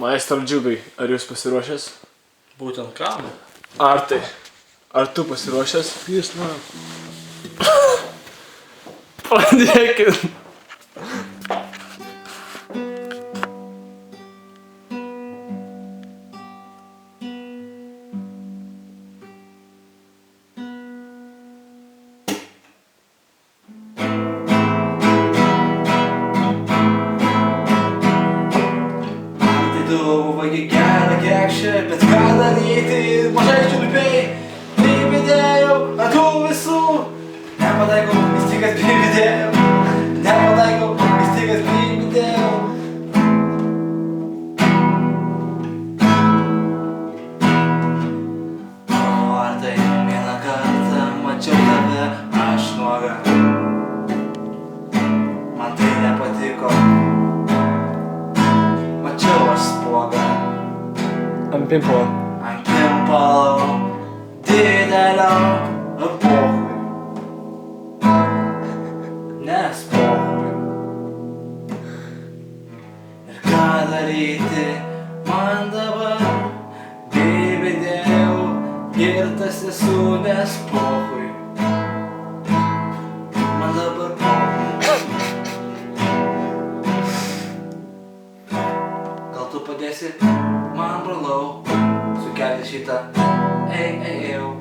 Maestro Džiugai, ar jūs pasiruošęs? Būtent kam? Artai, ar tu pasiruošęs? Jis na. Pradėkit. Buvai gerą kekšę, bet ką daryti, mažai čiulpiai, pribidėjau ant tų visų. Nepataikau, vis tik pribidėjau, nepataikau, vis tik pribidėjau. O ar tai vieną kartą mačiau tave, aš nuoga. Man tai nepatiko. Ant pimpalo. Ant pimpalo didelio pohui. Nes pohui. Ir ką daryti man dabar? Bibidėjau, girtas esu, nes pohui. Man dabar pohui. Gal tu padėsi man, brolau, sukelti šitą ei, ei, jau.